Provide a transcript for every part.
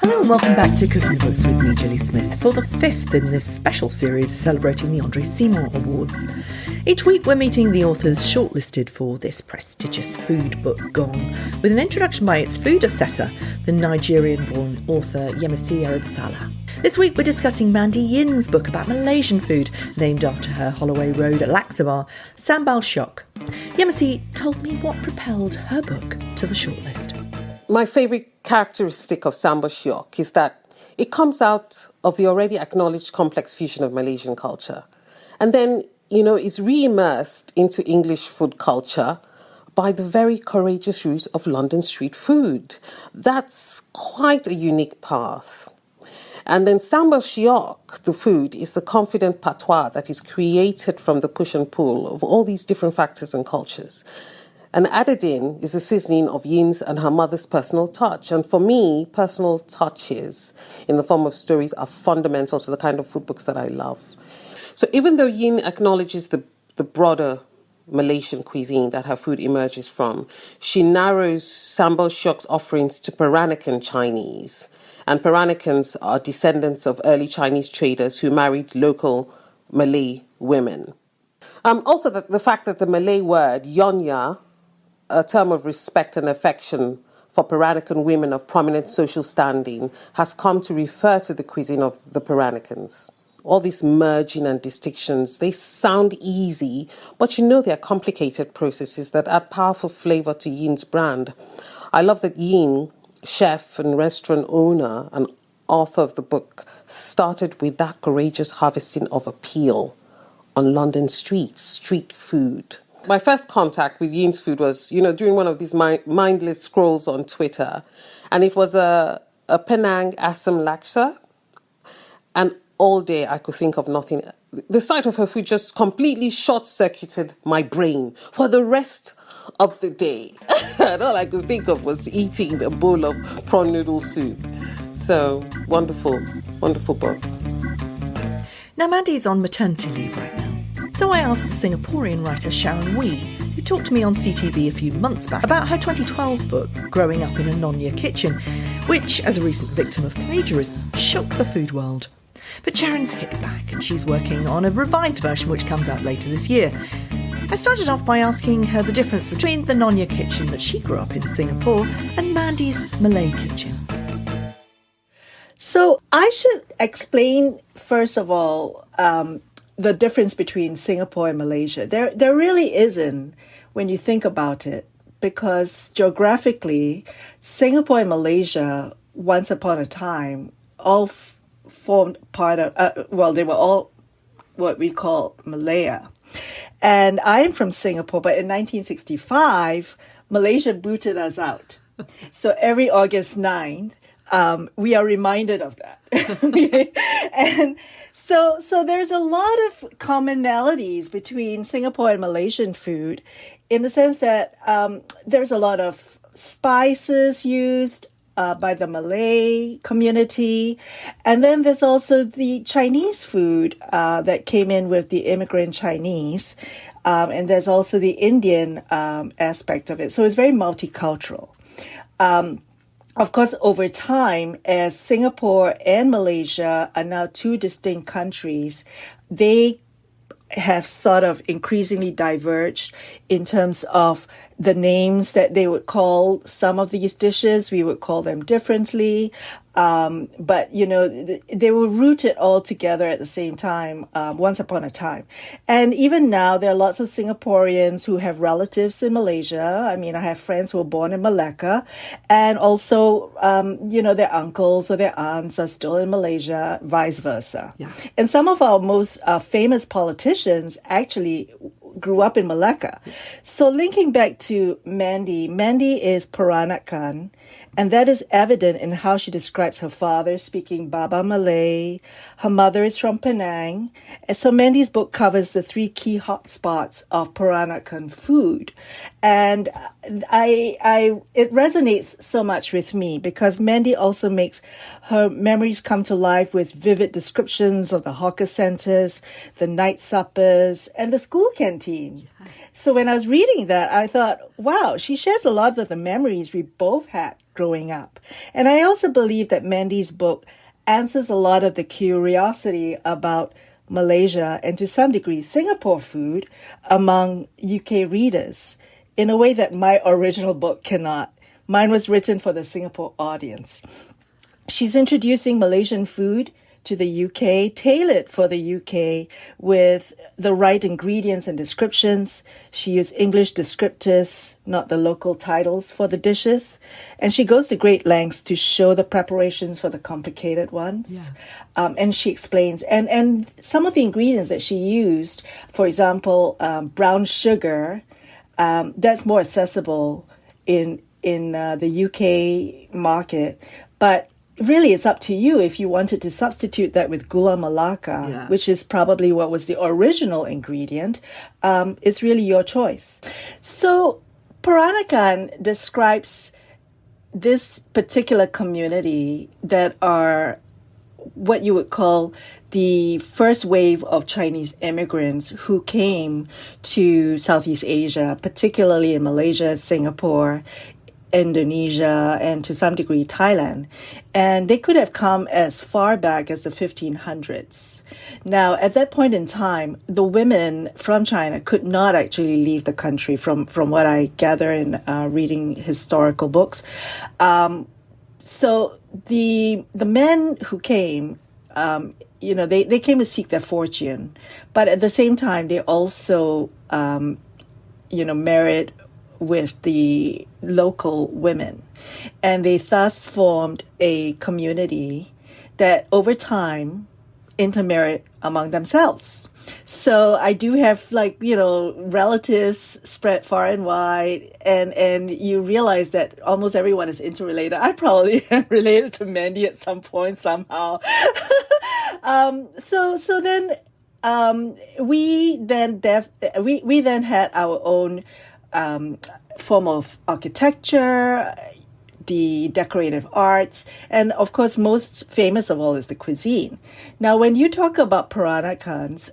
Hello and welcome back to Cooking Books with me, Gilly Smith, for the fifth in this special series celebrating the Andre Seymour Awards. Each week we're meeting the authors shortlisted for this prestigious food book gong, with an introduction by its food assessor, the Nigerian-born author Yemisi Aribisala. This week we're discussing Mandy Yin's book about Malaysian food, named after her Holloway Road at Laksa bar, Sambal Shiok. Yemisi told me what propelled her book to the shortlist. My favourite characteristic of Sambal Shiok is that it comes out of the already acknowledged complex fusion of Malaysian culture. And then, is re-immersed into English food culture by the very courageous roots of London street food. That's quite a unique path. And then Sambal Shiok, the food, is the confident patois that is created from the push and pull of all these different factors and cultures. And added in is the seasoning of Yin's and her mother's personal touch. And for me, personal touches in the form of stories are fundamental to the kind of food books that I love. So even though Yin acknowledges the broader Malaysian cuisine that her food emerges from, she narrows Sambal Shiok's offerings to Peranakan Chinese. And Peranakans are descendants of early Chinese traders who married local Malay women. Also, the fact that the Malay word Nonya, a term of respect and affection for Peranakan women of prominent social standing, has come to refer to the cuisine of the Peranakans. All these merging and distinctions, they sound easy, but they're complicated processes that add powerful flavour to Yin's brand. I love that Yin, chef and restaurant owner and author of the book, started with that courageous harvesting of appeal on London streets, street food. My first contact with Yin's food was, during one of these mindless scrolls on Twitter. And it was a Penang Assam Laksa. And all day I could think of nothing. The sight of her food just completely short-circuited my brain for the rest of the day. And all I could think of was eating a bowl of prawn noodle soup. So, wonderful, wonderful book. Now, Mandy's on maternity leave right now. So I asked the Singaporean writer Sharon Wee, who talked to me on CTV a few months back about her 2012 book, Growing Up in a Nonya Kitchen, which, as a recent victim of plagiarism, shook the food world. But Sharon's hit back and she's working on a revised version which comes out later this year. I started off by asking her the difference between the Nonya Kitchen that she grew up in Singapore and Mandy's Malay Kitchen. So I should explain, first of all, the difference between Singapore and Malaysia. There really isn't when you think about it, because geographically, Singapore and Malaysia, once upon a time, all formed part of, they were all what we call Malaya. And I'm from Singapore, but in 1965, Malaysia booted us out. So every August 9th, we are reminded of that. And so there's a lot of commonalities between Singapore and Malaysian food in the sense that there's a lot of spices used by the Malay community. And then there's also the Chinese food that came in with the immigrant Chinese. And there's also the Indian aspect of it. So it's very multicultural. Of course, over time, as Singapore and Malaysia are now two distinct countries, they have sort of increasingly diverged in terms of the names that they would call some of these dishes. We would call them differently. But, they were rooted all together at the same time, once upon a time. And even now, there are lots of Singaporeans who have relatives in Malaysia. I mean, I have friends who were born in Malacca. And also, their uncles or their aunts are still in Malaysia, vice versa. Yeah. And some of our most famous politicians actually grew up in Malacca. So linking back to Mandy is Peranakan, and that is evident in how she describes her father speaking Baba Malay. Her mother is from Penang. And so Mandy's book covers the three key hotspots of Peranakan food. And it resonates so much with me because Mandy also makes her memories come to life with vivid descriptions of the hawker centers, the night suppers, and the school canteen. So when I was reading that, I thought, wow, she shares a lot of the memories we both had growing up. And I also believe that Mandy's book answers a lot of the curiosity about Malaysia and to some degree Singapore food among UK readers in a way that my original book cannot. Mine was written for the Singapore audience. She's introducing Malaysian food to the UK, tailored for the UK with the right ingredients and descriptions. She used English descriptors, not the local titles for the dishes. And she goes to great lengths to show the preparations for the complicated ones. Yeah. And she explains. And some of the ingredients that she used, for example, brown sugar, that's more accessible in the UK market. But really, it's up to you if you wanted to substitute that with gula melaka, which is probably what was the original ingredient. It's really your choice. So Peranakan describes this particular community that are what you would call the first wave of Chinese immigrants who came to Southeast Asia, particularly in Malaysia, Singapore, Indonesia, and to some degree Thailand. And they could have come as far back as the 1500s. Now, at that point in time, the women from China could not actually leave the country from what I gather in reading historical books. So the men who came, they came to seek their fortune. But at the same time, they also, married with the local women. And they thus formed a community that over time intermarried among themselves. So I do have relatives spread far and wide, and you realize that almost everyone is interrelated. I probably am related to Mandy at some point somehow. So then we then had our own form of architecture, the decorative arts, and of course, most famous of all is the cuisine. Now, when you talk about Peranakans,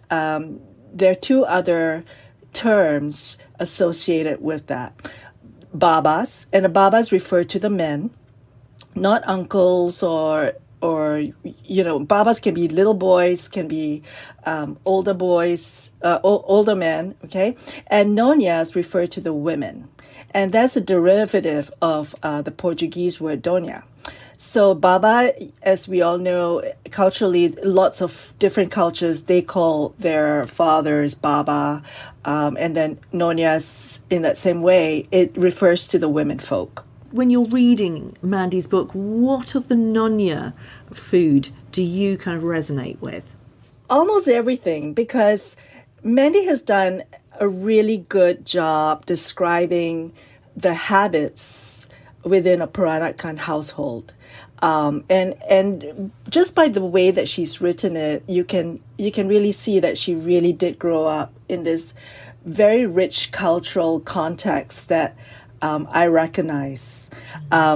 there are two other terms associated with that. Babas, and the babas refer to the men, not uncles or babas can be little boys, can be older boys, older men, okay? And nonyas refer to the women. And that's a derivative of the Portuguese word doña. So baba, as we all know, culturally, lots of different cultures, they call their fathers baba. And then nonyas, in that same way, it refers to the women folk. When you're reading Mandy's book, what of the Nonya food do you kind of resonate with? Almost everything, because Mandy has done a really good job describing the habits within a Peranakan household. And just by the way that she's written it, you can really see that she really did grow up in this very rich cultural context that I recognize.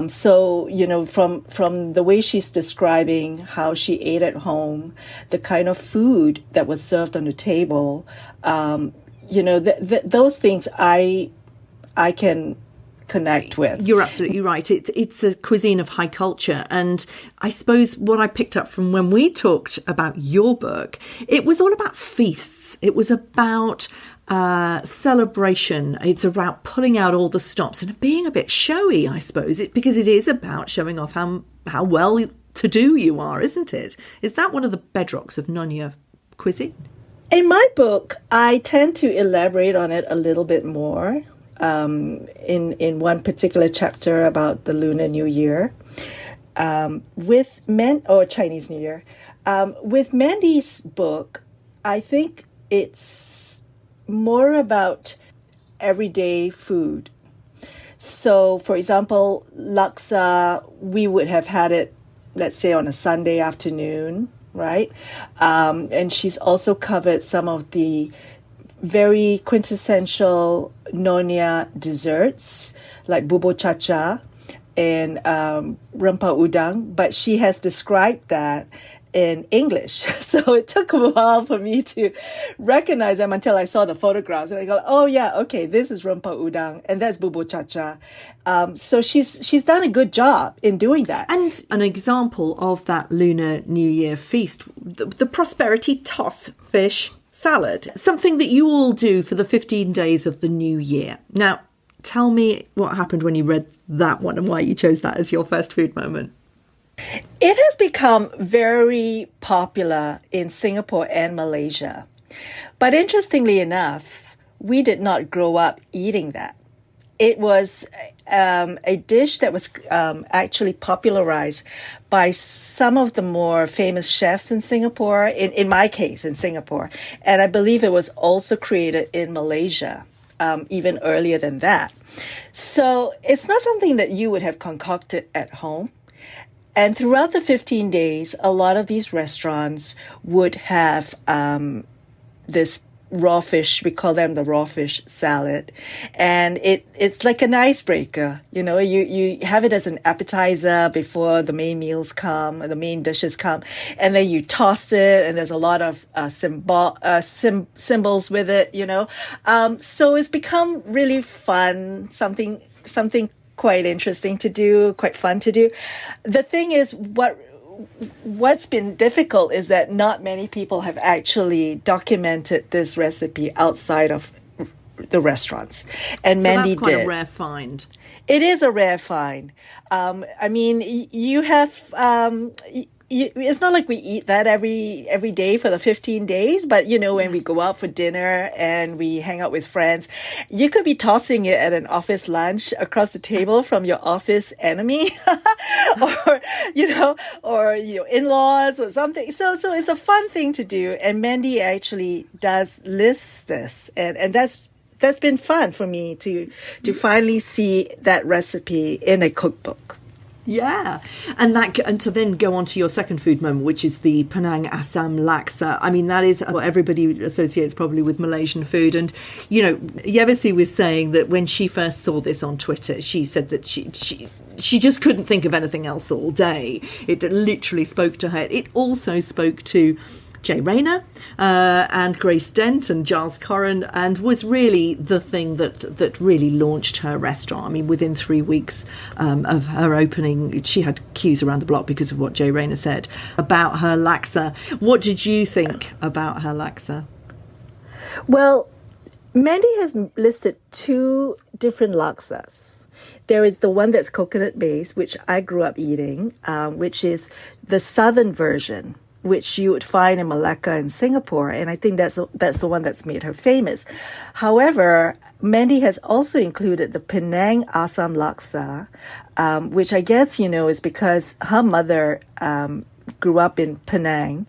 So, from the way she's describing how she ate at home, the kind of food that was served on the table, those things I can connect with. You're absolutely right. It's a cuisine of high culture. And I suppose what I picked up from when we talked about your book, it was all about feasts. It was about celebration. It's about pulling out all the stops and being a bit showy, I suppose, because it is about showing off how well to do you are, isn't it? Is that one of the bedrocks of Nonya cuisine? In my book, I tend to elaborate on it a little bit more. In one particular chapter about the Lunar New Year, Chinese New Year. With Mandy's book, I think it's more about everyday food. So, for example, Laksa, we would have had it, let's say, on a Sunday afternoon, right? And she's also covered some of the very quintessential Nonya desserts like bubur cha-cha and rempah udang, but she has described that in English. So it took a while for me to recognize them until I saw the photographs. And I go, oh yeah, okay, this is Rempah Udang and that's Bubur Cha-Cha. So she's done a good job in doing that. And an example of that Lunar New Year feast, the prosperity toss fish salad, something that you all do for the 15 days of the new year. Now, tell me what happened when you read that one and why you chose that as your first food moment. It has become very popular in Singapore and Malaysia. But interestingly enough, we did not grow up eating that. It was a dish that was actually popularized by some of the more famous chefs in Singapore, in my case, in Singapore. And I believe it was also created in Malaysia, even earlier than that. So it's not something that you would have concocted at home. And throughout the 15 days, a lot of these restaurants would have this raw fish. We call them the raw fish salad. And it's like an icebreaker. You know, you have it as an appetizer before the main meals come, the main dishes come. And then you toss it, and there's a lot of symbols with it, you know. So it's become really fun, something quite interesting to do, quite fun to do. The thing is, what's been difficult is that not many people have actually documented this recipe outside of the restaurants. And so Mandy that's quite did. A rare find. It is a rare find. I mean, you have... it's not like we eat that every day for the 15 days, but, you know, when we go out for dinner and we hang out with friends, you could be tossing it at an office lunch across the table from your office enemy or in-laws or something. So it's a fun thing to do. And Mandy actually does list this. And that's been fun for me to finally see that recipe in a cookbook. Yeah, and to then go on to your second food moment, which is the Penang Assam Laksa. I mean, that is what everybody associates probably with Malaysian food. And, you know, Yemisi was saying that when she first saw this on Twitter, she said that she just couldn't think of anything else all day. It literally spoke to her. It also spoke to Jay Rayner and Grace Dent and Giles Corran, and was really the thing that really launched her restaurant. I mean, within 3 weeks of her opening, she had queues around the block because of what Jay Rayner said about her laksa. What did you think about her laksa? Well, Mandy has listed 2 different laksas. There is the one that's coconut-based, which I grew up eating, which is the southern version, which you would find in Malacca and Singapore. And I think that's the one that's made her famous. However, Mandy has also included the Penang Assam Laksa, which I guess, you know, is because her mother grew up in Penang.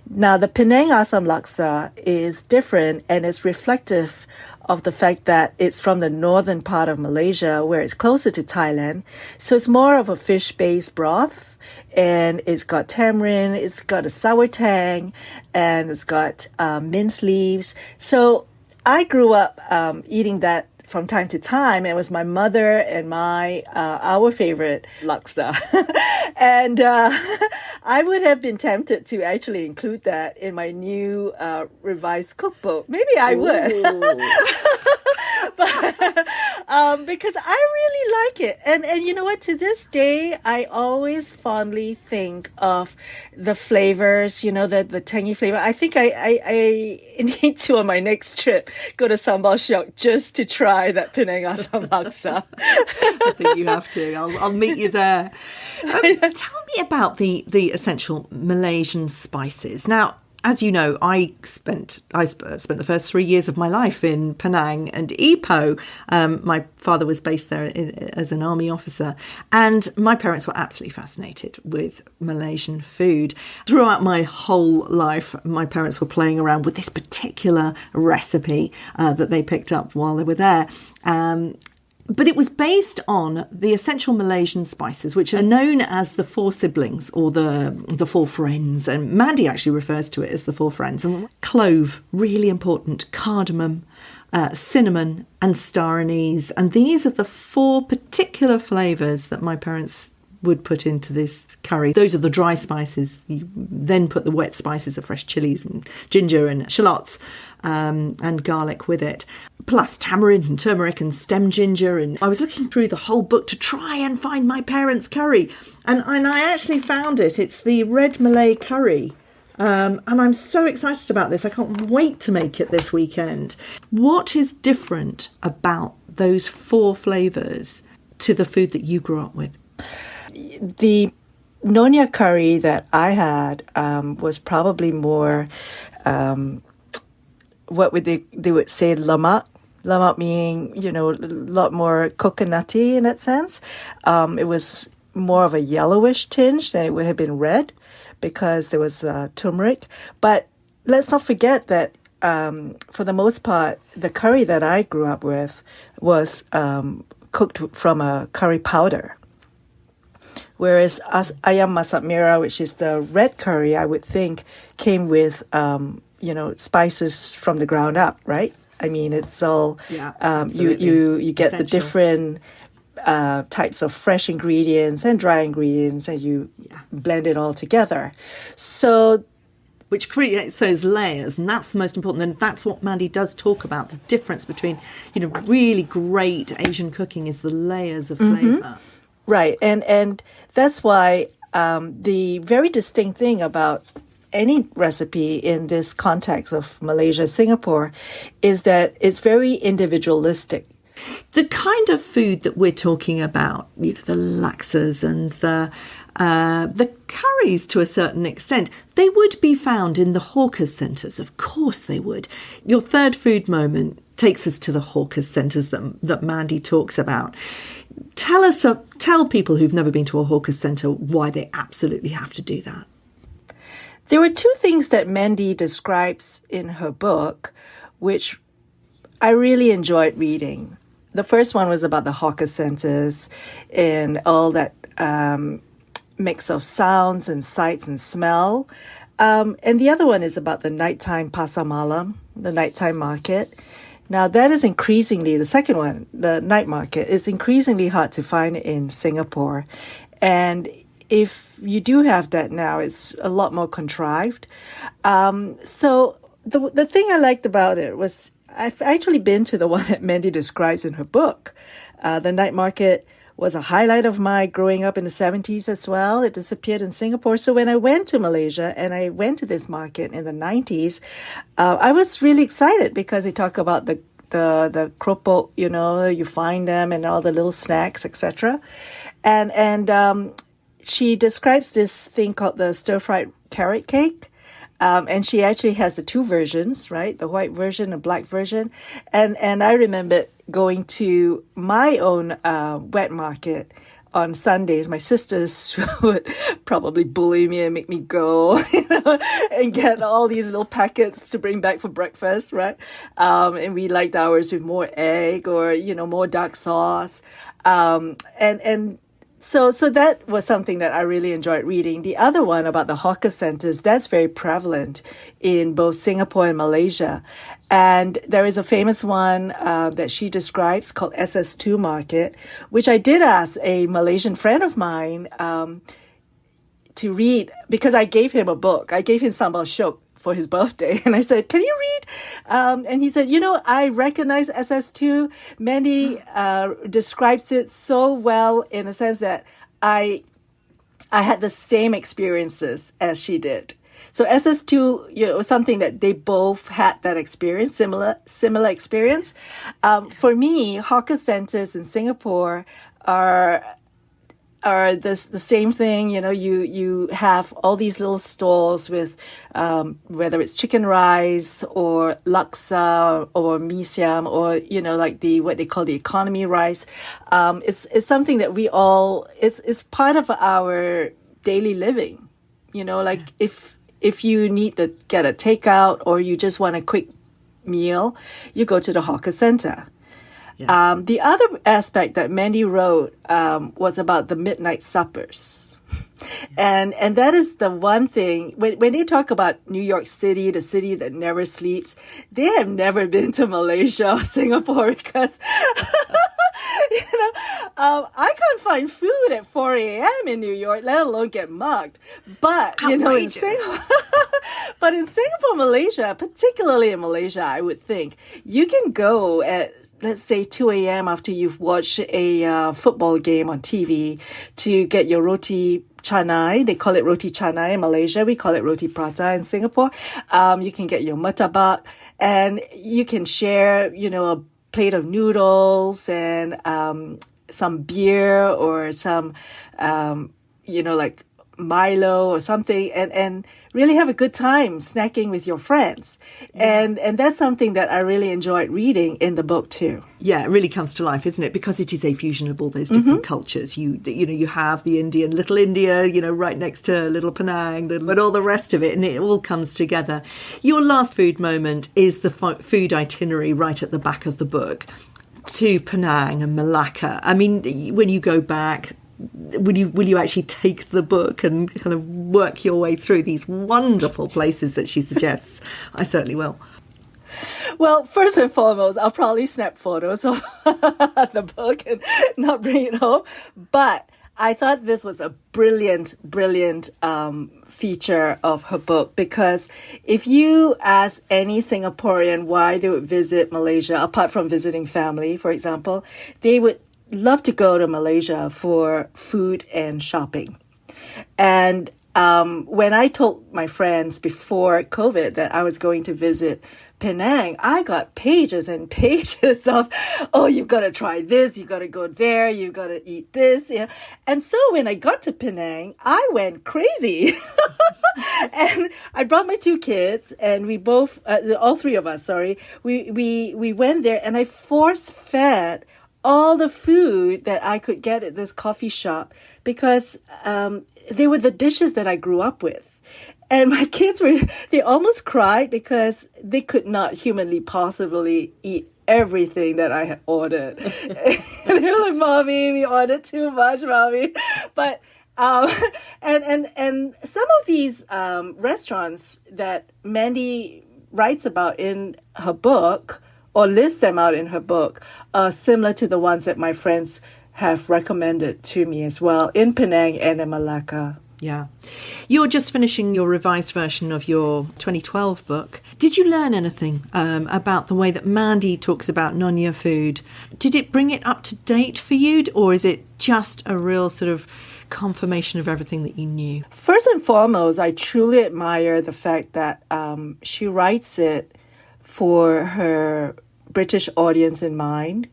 Now, the Penang Assam Laksa is different, and it's reflective of the fact that it's from the northern part of Malaysia, where it's closer to Thailand. So it's more of a fish-based broth. And it's got tamarind, it's got a sour tang, and it's got mint leaves. So I grew up eating that from time to time. It was my mother and our favorite laksa. And I would have been tempted to actually include that in my new revised cookbook. Maybe I would. But, because I really like it. And you know what? To this day, I always fondly think of the flavors, you know, the tangy flavor. I think I need to, on my next trip, go to Sambal Shiok just to try that Penang Assam Laksa. I think you have to. I'll meet you there. Tell me about the essential Malaysian spices. Now, as you know, I spent the first 3 years of my life in Penang and Ipoh. My father was based there as an army officer, and my parents were absolutely fascinated with Malaysian food. Throughout my whole life, my parents were playing around with this particular recipe that they picked up while they were there. But it was based on the essential Malaysian spices, which are known as the 4 siblings or the 4 friends. And Mandy actually refers to it as the 4 friends. And clove, really important, cardamom, cinnamon and star anise. And these are the 4 particular flavours that my parents would put into this curry. Those are the dry spices. You then put the wet spices of fresh chilies and ginger and shallots and garlic with it, plus tamarind and turmeric and stem ginger. And I was looking through the whole book to try and find my parents' curry, and I actually found it. It's the red Malay Curry. And I'm so excited about this. I can't wait to make it this weekend. What is different about those 4 flavours to the food that you grew up with? The Nonya curry that I had was probably more, what would they would say, lemak. Lemak meaning, a lot more coconutty in that sense. It was more of a yellowish tinge than it would have been red, because there was turmeric. But let's not forget that for the most part, the curry that I grew up with was cooked from a curry powder. Whereas ayam masak merah, which is the red curry, I would think came with, spices from the ground up, right? I mean, it's all, you get essential. The different types of fresh ingredients and dry ingredients, and you blend it all together. So, which creates those layers, and that's the most important. And that's what Mandy does talk about. The difference between, really great Asian cooking is the layers of flavour. Right, and that's why the very distinct thing about any recipe in this context of Malaysia, Singapore, is that it's very individualistic. The kind of food that we're talking about, the laksas and the curries to a certain extent, they would be found in the hawkers' centres. Of course they would. Your third food moment takes us to the hawkers' centres that Mandy talks about. Tell people who've never been to a hawkers' centre why they absolutely have to do that. There were 2 things that Mandy describes in her book, which I really enjoyed reading. The first one was about the hawker centres and all that mix of sounds and sights and smell. And the other one is about the nighttime pasar malam, the nighttime market. Now, that is increasingly, the second one, the night market, is increasingly hard to find in Singapore. And if you do have that now, it's a lot more contrived. So the thing I liked about it was I've actually been to the one that Mandy describes in her book. The night market was a highlight of my growing up in the 70s as well. It disappeared in Singapore. So when I went to Malaysia and I went to this market in the 90s, I was really excited because they talk about the keropok, you find them and all the little snacks, etc. And she describes this thing called the stir-fried carrot cake. And she actually has the 2 versions, right? The white version and black version. And I remember going to my own wet market on Sundays. My sisters would probably bully me and make me go, and get all these little packets to bring back for breakfast, right? And we liked ours with more egg or, more dark sauce. So that was something that I really enjoyed reading. The other one about the hawker centres, that's very prevalent in both Singapore and Malaysia. And there is a famous one that she describes called SS2 Market, which I did ask a Malaysian friend of mine to read because I gave him a book. I gave him Sambal Shiok for his birthday. And I said, can you read? And he said, I recognize SS2. Mandy describes it so well in a sense that I had the same experiences as she did. So SS2, was something that they both had that experience, similar experience. For me, hawker centers in Singapore are the same thing. You have all these little stalls with whether it's chicken rice or laksa or mee siam or like what they call the economy rice. It's something that we all it's part of our daily living. If you need to get a takeout or you just want a quick meal, you go to the hawker center. Yeah. The other aspect that Mandy wrote was about the midnight suppers. And that is the one thing, when they talk about New York City, the city that never sleeps, they have never been to Malaysia or Singapore because, I can't find food at 4 a.m. in New York, let alone get mugged. But, in Singapore, Malaysia, particularly in Malaysia, I would think, you can go at, let's say, 2 a.m. after you've watched a football game on TV to get your roti canai. They call it roti canai in Malaysia. We call it roti prata in Singapore. You can get your murtabak, and you can share, a plate of noodles and some beer or some, like Milo or something, and really have a good time snacking with your friends. Yeah. And that's something that I really enjoyed reading in the book too. Yeah, it really comes to life, isn't it? Because it is a fusion of all those different cultures. You have the Indian, Little India, right next to Little Penang, and all the rest of it, and it all comes together. Your last food moment is the food itinerary right at the back of the book to Penang and Malacca. I mean, when you go back, will you actually take the book and kind of work your way through these wonderful places that she suggests? I certainly will. Well, first and foremost, I'll probably snap photos of the book and not bring it home. But I thought this was a brilliant feature of her book, because if you ask any Singaporean why they would visit Malaysia, apart from visiting family, for example, they would love to go to Malaysia for food and shopping. And when I told my friends before COVID that I was going to visit Penang, I got pages and pages of, you've got to try this, you've got to go there, you've got to eat this. And so when I got to Penang, I went crazy. And I brought my two kids, and we both, all three of us, we went there, and I force-fed all the food that I could get at this coffee shop, because they were the dishes that I grew up with. And my kids they almost cried because they could not humanly possibly eat everything that I had ordered. And they were like, "Mommy, we ordered too much, Mommy." But, and some of these restaurants that Mandy writes about in her book, or lists them out in her book, similar to the ones that my friends have recommended to me as well, in Penang and in Malacca. Yeah. You're just finishing your revised version of your 2012 book. Did you learn anything about the way that Mandy talks about Nonya food? Did it bring it up to date for you, or is it just a real sort of confirmation of everything that you knew? First and foremost, I truly admire the fact that she writes it for her British audience in mind.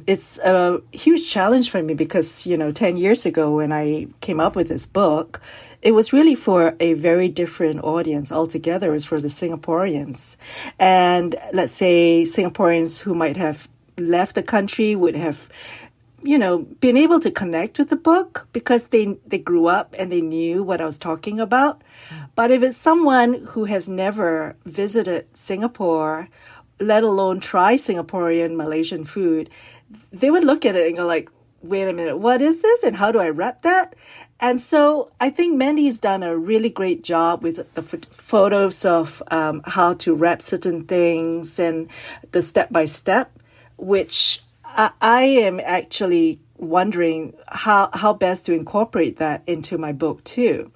It's a huge challenge for me because, 10 years ago when I came up with this book, it was really for a very different audience altogether. It was for the Singaporeans. And let's say Singaporeans who might have left the country would have, been able to connect with the book because they grew up and they knew what I was talking about. But if it's someone who has never visited Singapore, let alone try Singaporean Malaysian food, they would look at it and go like, wait a minute, what is this? And how do I wrap that? And so I think Mandy's done a really great job with the photos of how to wrap certain things and the step-by-step, which I am actually wondering how best to incorporate that into my book too.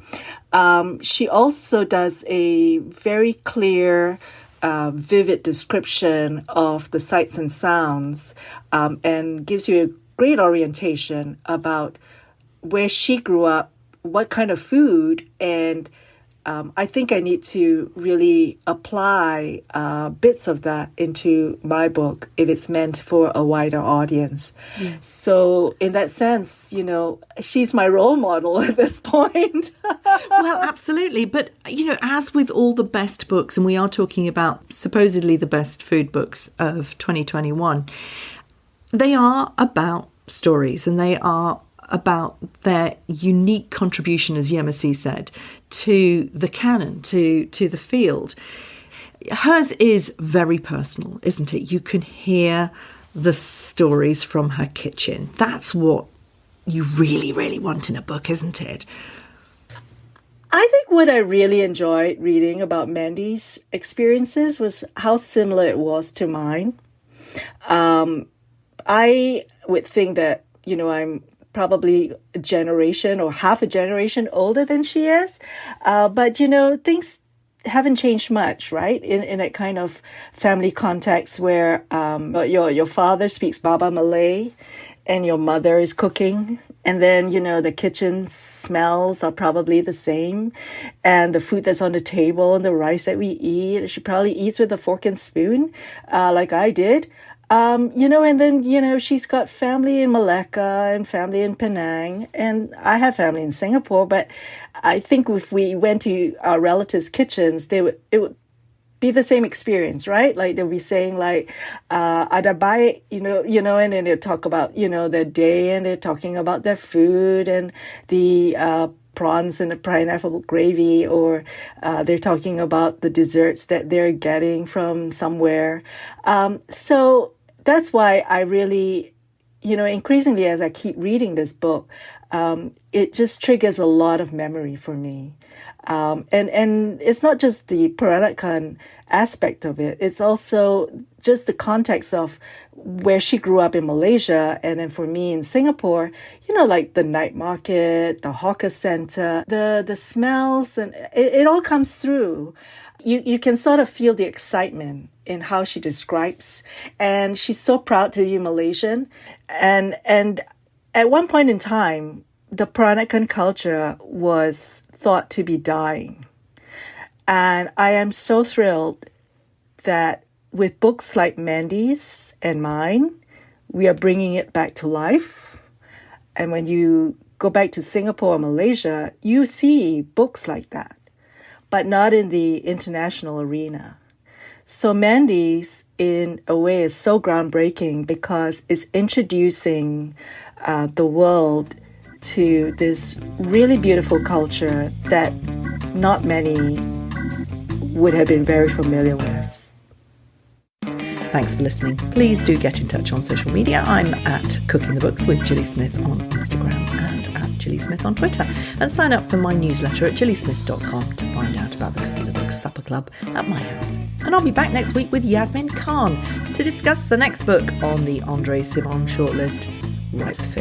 She also does a very clear, vivid description of the sights and sounds, and gives you a great orientation about where she grew up, what kind of food, and I think I need to really apply bits of that into my book if it's meant for a wider audience. Yes. So in that sense, she's my role model at this point. Well, absolutely. But, as with all the best books, and we are talking about supposedly the best food books of 2021, they are about stories, and they are about their unique contribution, as Yemisi said, to the canon, to the field. Hers is very personal, isn't it? You can hear the stories from her kitchen. That's what you really, really want in a book, isn't it? I think what I really enjoyed reading about Mandy's experiences was how similar it was to mine. I would think that, I'm probably a generation or half a generation older than she is. But, things haven't changed much, right? In a kind of family context where your father speaks Baba Malay and your mother is cooking. And then, the kitchen smells are probably the same. And the food that's on the table and the rice that we eat, she probably eats with a fork and spoon, like I did. And then, she's got family in Malacca and family in Penang. And I have family in Singapore. But I think if we went to our relatives' kitchens, it would be the same experience, right? Like they'll be saying like, ada baik, and then they'll talk about, their day, and they're talking about their food and the prawns and the pineapple gravy, or they're talking about the desserts that they're getting from somewhere. So that's why I really, increasingly as I keep reading this book, it just triggers a lot of memory for me. And it's not just the Peranakan aspect of it. It's also just the context of where she grew up in Malaysia. And then for me in Singapore, like the night market, the hawker center, the smells, and it all comes through. You can sort of feel the excitement in how she describes. And she's so proud to be Malaysian. And at one point in time, the Peranakan culture was thought to be dying. And I am so thrilled that with books like Mandy's and mine, we are bringing it back to life. And when you go back to Singapore or Malaysia, you see books like that, but not in the international arena. So Mandy's, in a way, is so groundbreaking because it's introducing the world to this really beautiful culture that not many would have been very familiar with. Thanks for listening. Please do get in touch on social media. I'm at Cooking the Books with Gilly Smith on Instagram and at Gilly Smith on Twitter. And sign up for my newsletter at gillysmith.com to find out about the Cooking the Books Supper Club at my house. And I'll be back next week with Yasmin Khan to discuss the next book on the Andre Simon shortlist, Ripe Fish.